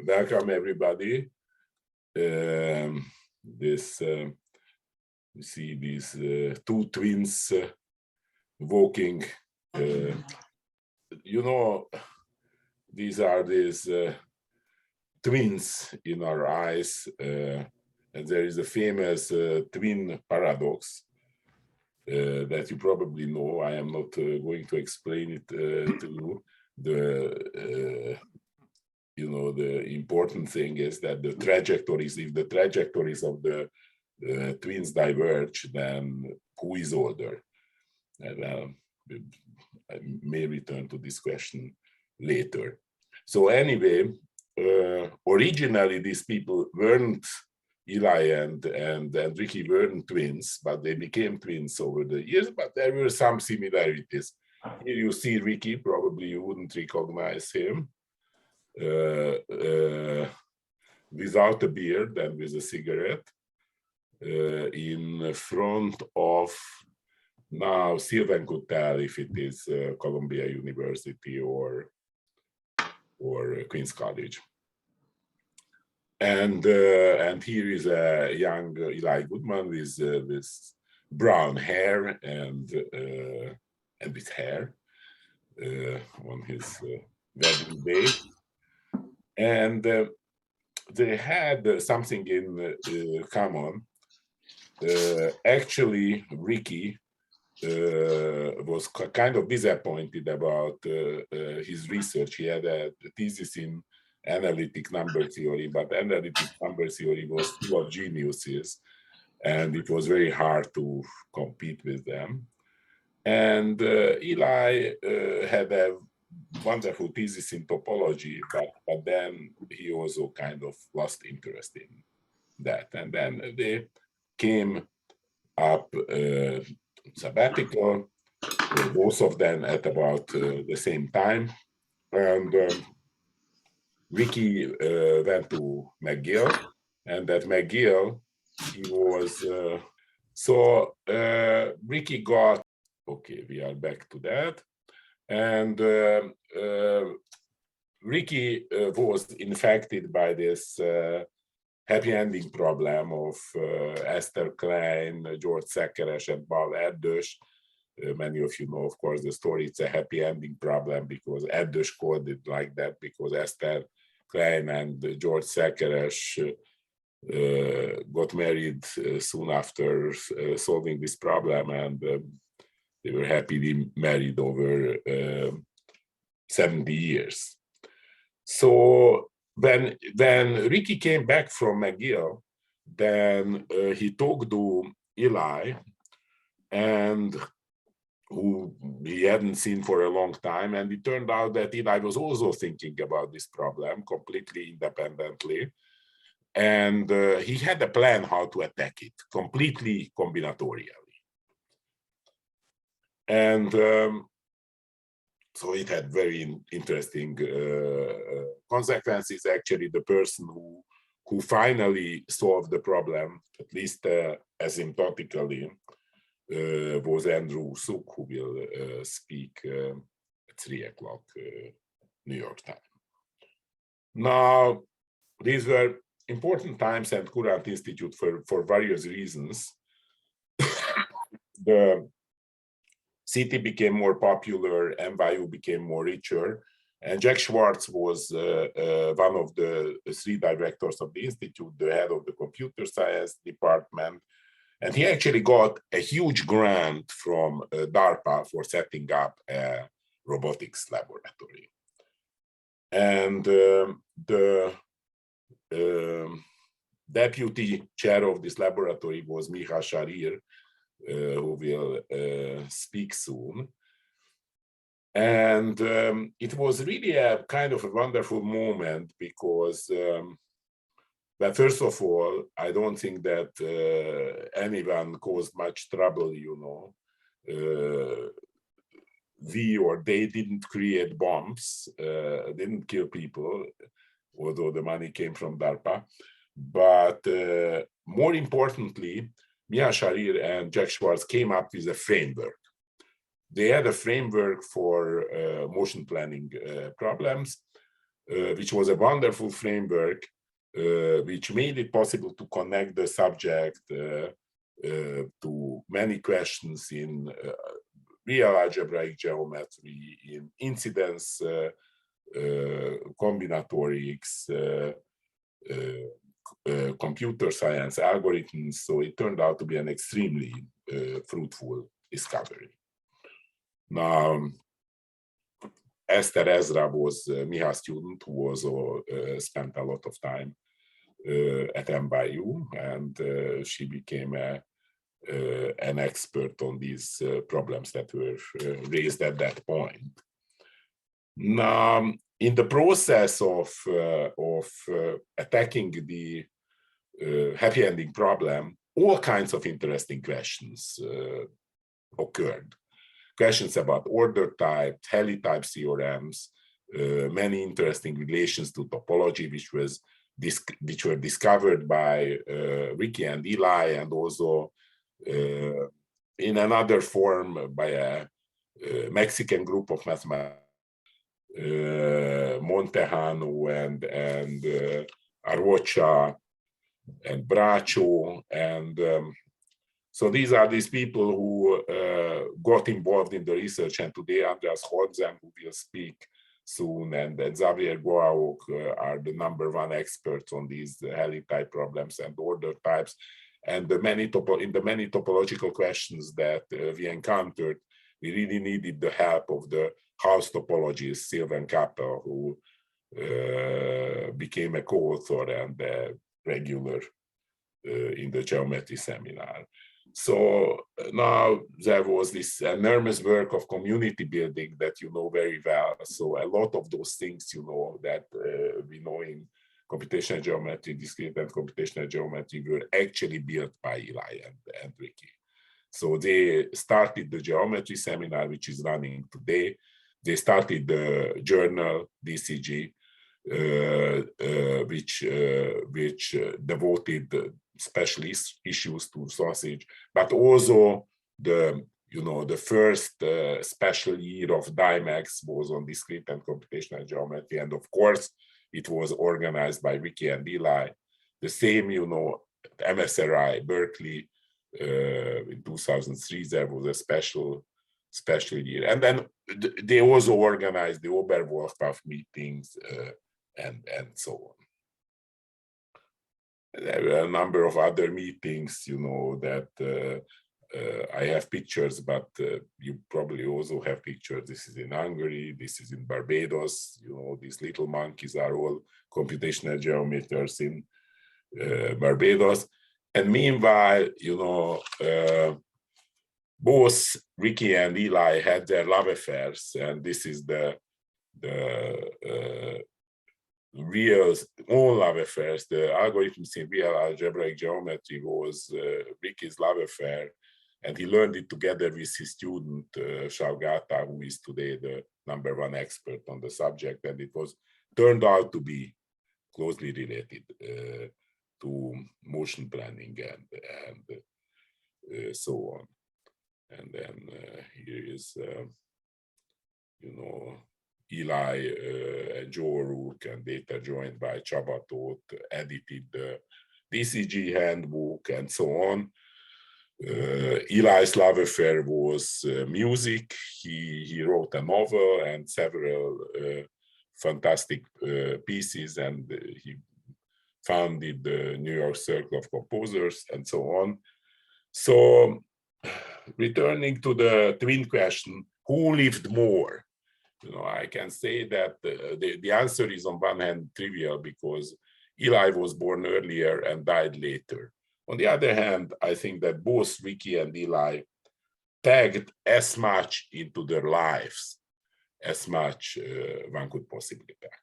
Welcome everybody. You see these two twins walking. These are these twins in our eyes, and there is a famous twin paradox that you probably know. I am not going to explain it to you. The important thing is that the trajectories, if the trajectories of the twins diverge, then who is older? And I may return to this question later. So anyway, originally these people weren't, Eli and Ricky weren't twins, but they became twins over the years, but there were some similarities. Here you see Ricky, probably you wouldn't recognize him. Without a beard and with a cigarette, in front of, now Sylvan could tell if it is Columbia University or Queens College. And here is a young Eli Goodman with brown hair and with hair on his wedding day. And they had something in common. Actually, Ricky was kind of disappointed about his research. He had a thesis in analytic number theory, but analytic number theory was full of geniuses, and it was very hard to compete with them. And Eli had a wonderful thesis in topology, but then he also kind of lost interest in that. And then they came up sabbatical, both of them at about the same time. And Ricky went to McGill, and at McGill, he was, Ricky got, okay, we are back to that. And Ricky was infected by this happy ending problem of Esther Klein, George Szekeres, and Bal Erdős. Many of you know, of course, the story. It's a happy ending problem because Erdős called it like that because Esther Klein and George Szekeres got married soon after solving this problem, and they were happily married over 70 years. So when Ricky came back from McGill, then he talked to Eli, and who he hadn't seen for a long time, and it turned out that Eli was also thinking about this problem completely independently, and he had a plan how to attack it, completely combinatorially. And so it had very interesting consequences. Actually, the person who finally solved the problem, at least asymptotically, was Andrew Suk, who will speak at 3 o'clock New York time. Now, these were important times at Courant Institute for various reasons. The city became more popular, NYU became more richer, and Jack Schwartz was one of the 3 directors of the institute, the head of the computer science department, and he actually got a huge grant from DARPA for setting up a robotics laboratory. And the deputy chair of this laboratory was Miha Sharir, who will speak soon. And it was really a kind of a wonderful moment because, but first of all, I don't think that anyone caused much trouble, you know. We or they didn't create bombs, didn't kill people, although the money came from DARPA. But more importantly, Miha Sharir and Jack Schwartz came up with a framework. They had a framework for motion planning problems, which was a wonderful framework, which made it possible to connect the subject to many questions in real algebraic geometry, in incidence combinatorics, computer science, algorithms. So it turned out to be an extremely fruitful discovery. Now, Esther Ezra was Miha's student who also spent a lot of time at NYU, and she became an expert on these problems that were raised at that point. Now, in the process of attacking the happy ending problem, all kinds of interesting questions occurred. Questions about order type, Helly type theorems, many interesting relations to topology, which were discovered by Ricky and Eli, and also in another form by a Mexican group of mathematicians, Montejano and Arrocha and Bracho, and so these are these people who got involved in the research, and today Andreas Holzen, who will speak soon, and Xavier Goaok are the #1 experts on these Helly type problems and order types. And in the many topological questions that we encountered, we really needed the help of the house topologist Sylvain Capel, who became a co-author and a regular in the geometry seminar. So now there was this enormous work of community building that you know very well. So a lot of those things, you know, that we know in computational geometry, discrete and computational geometry, were actually built by Eli and Ricky. So they started the geometry seminar, which is running today. They started the journal DCG, which devoted special issues to sausage, but also the first special year of DIMEX was on discrete and computational geometry, and of course it was organized by Ricky and Eli. The same, at MSRI Berkeley in 2003 there was a special year, and then they also organized the Oberwolfpath meetings and so on. There were a number of other meetings, that I have pictures, but you probably also have pictures. This is in Hungary, this is in Barbados. These little monkeys are all computational geometers in Barbados. And meanwhile, both Ricky and Eli had their love affairs, and this is the real own love affairs. The algorithms in real algebraic geometry was Ricky's love affair, and he learned it together with his student Shaugata, who is today the #1 expert on the subject, and it was turned out to be closely related to motion planning and so on. And then here is Eli and Joe O'Rourke, and later joined by Csabatot, edited the DCG handbook and so on. Eli's love affair was music. He wrote a novel and several fantastic pieces, and he founded the New York Circle of Composers and so on. So returning to the twin question, who lived more? I can say that the answer is on one hand trivial, because Eli was born earlier and died later. On the other hand, I think that both Ricky and Eli pegged as much into their lives as much one could possibly peg.